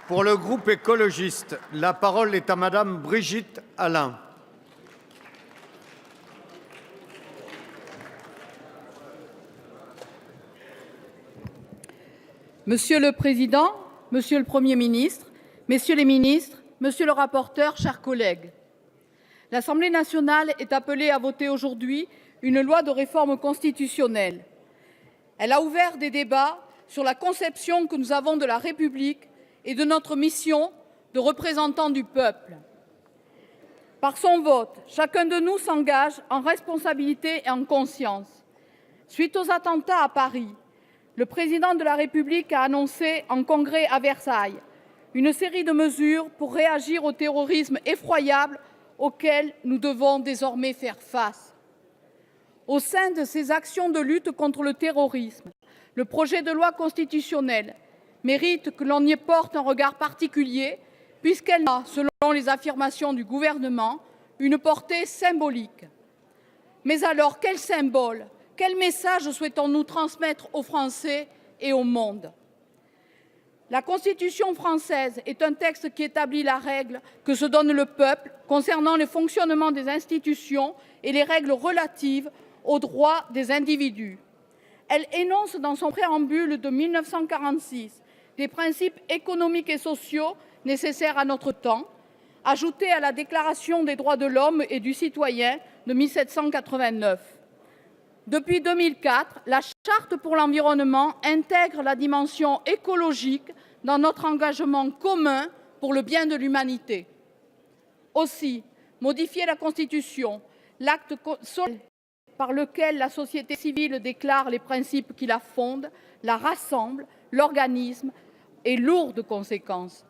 Pour le groupe écologiste, la parole est à Madame Brigitte Allain. Monsieur le Président, Monsieur le Premier ministre, Messieurs les ministres, Monsieur le rapporteur, chers collègues, l'Assemblée nationale est appelée à voter aujourd'hui une loi de réforme constitutionnelle. Elle a ouvert des débats sur la conception que nous avons de la République et de notre mission de représentants du peuple. Par son vote, chacun de nous s'engage en responsabilité et en conscience. Suite aux attentats à Paris, le Président de la République a annoncé en congrès à Versailles une série de mesures pour réagir au terrorisme effroyable auquel nous devons désormais faire face. Au sein de ces actions de lutte contre le terrorisme, le projet de loi constitutionnelle mérite que l'on y porte un regard particulier puisqu'elle a, selon les affirmations du gouvernement, une portée symbolique. Mais alors, quel symbole, quel message souhaitons-nous transmettre aux Français et au monde ? La Constitution française est un texte qui établit la règle que se donne le peuple concernant le fonctionnement des institutions et les règles relatives aux droits des individus. Elle énonce dans son préambule de 1946 des principes économiques et sociaux nécessaires à notre temps, ajoutés à la Déclaration des droits de l'homme et du citoyen de 1789. Depuis 2004, la Charte pour l'environnement intègre la dimension écologique dans notre engagement commun pour le bien de l'humanité. Aussi, modifier la Constitution, l'acte solennel par lequel la société civile déclare les principes qui la fondent, la rassemble, l'organisme, est lourd de conséquences.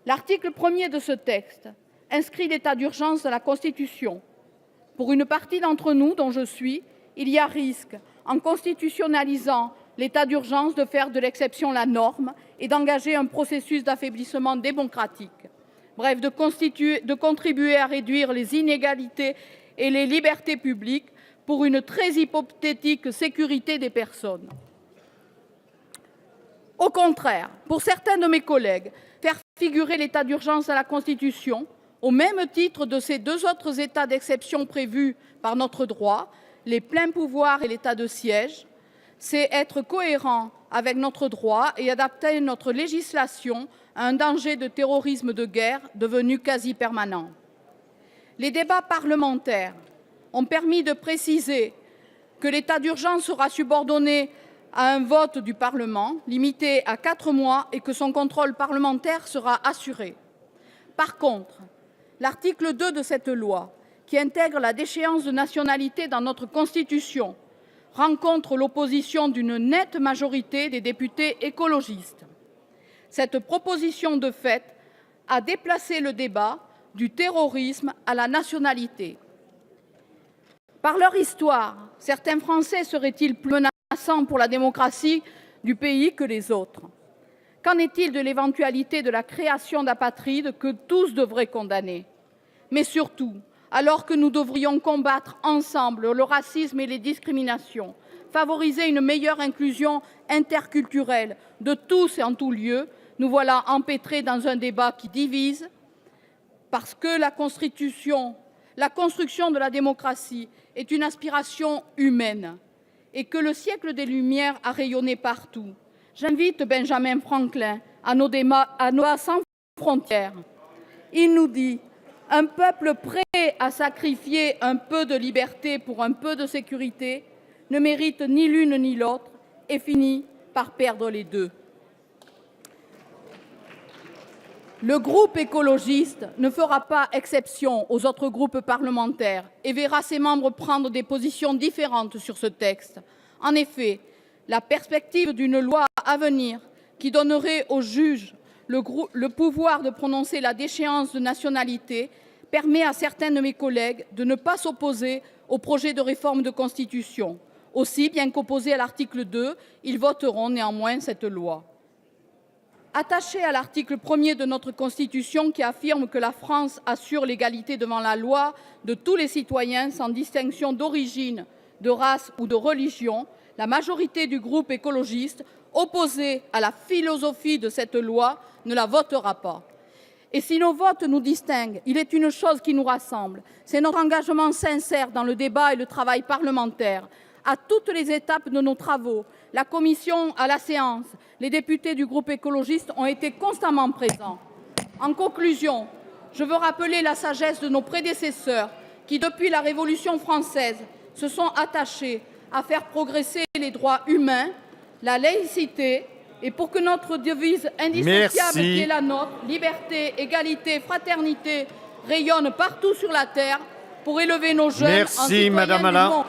L'article 1er de ce texte inscrit l'état d'urgence dans la Constitution. Pour une partie d'entre nous, dont je suis, il y a risque, en constitutionnalisant l'état d'urgence, de faire de l'exception la norme et d'engager un processus d'affaiblissement démocratique. Bref, de contribuer à réduire les inégalités et les libertés publiques pour une très hypothétique sécurité des personnes. Au contraire, pour certains de mes collègues, faire figurer l'état d'urgence dans la Constitution, au même titre de ces deux autres états d'exception prévus par notre droit, les pleins pouvoirs et l'état de siège, c'est être cohérent avec notre droit et adapter notre législation à un danger de terrorisme de guerre devenu quasi permanent. Les débats parlementaires ont permis de préciser que l'état d'urgence sera subordonné à un vote du Parlement, limité à 4 mois, et que son contrôle parlementaire sera assuré. Par contre, l'article 2 de cette loi, qui intègre la déchéance de nationalité dans notre Constitution, rencontre l'opposition d'une nette majorité des députés écologistes. Cette proposition de fait a déplacé le débat du terrorisme à la nationalité. Par leur histoire, certains Français seraient-ils plus menaçants pour la démocratie du pays que les autres? Qu'en est-il de l'éventualité de la création d'apatrides que tous devraient condamner? Mais surtout, alors que nous devrions combattre ensemble le racisme et les discriminations, favoriser une meilleure inclusion interculturelle de tous et en tout lieu, nous voilà empêtrés dans un débat qui divise, parce que la construction de la démocratie est une aspiration humaine et que le siècle des Lumières a rayonné partout. J'invite Benjamin Franklin à nos débats sans frontières. Il nous dit « Un peuple prêt à sacrifier un peu de liberté pour un peu de sécurité ne mérite ni l'une ni l'autre et finit par perdre les deux. » Le groupe écologiste ne fera pas exception aux autres groupes parlementaires et verra ses membres prendre des positions différentes sur ce texte. En effet, la perspective d'une loi à venir qui donnerait aux juges le pouvoir de prononcer la déchéance de nationalité permet à certains de mes collègues de ne pas s'opposer au projet de réforme de Constitution. Aussi, bien qu'opposés à l'article 2, ils voteront néanmoins cette loi. Attachés à l'article 1er de notre Constitution qui affirme que la France assure l'égalité devant la loi de tous les citoyens sans distinction d'origine, de race ou de religion, la majorité du groupe écologiste opposé à la philosophie de cette loi, ne la votera pas. Et si nos votes nous distinguent, il est une chose qui nous rassemble, c'est notre engagement sincère dans le débat et le travail parlementaire. À toutes les étapes de nos travaux, la commission à la séance, les députés du groupe écologiste ont été constamment présents. En conclusion, je veux rappeler la sagesse de nos prédécesseurs qui, depuis la Révolution française, se sont attachés à faire progresser les droits humains, la laïcité, et pour que notre devise indissociable qui est la nôtre, liberté, égalité, fraternité, rayonne partout sur la terre pour élever nos jeunes en citoyens du monde.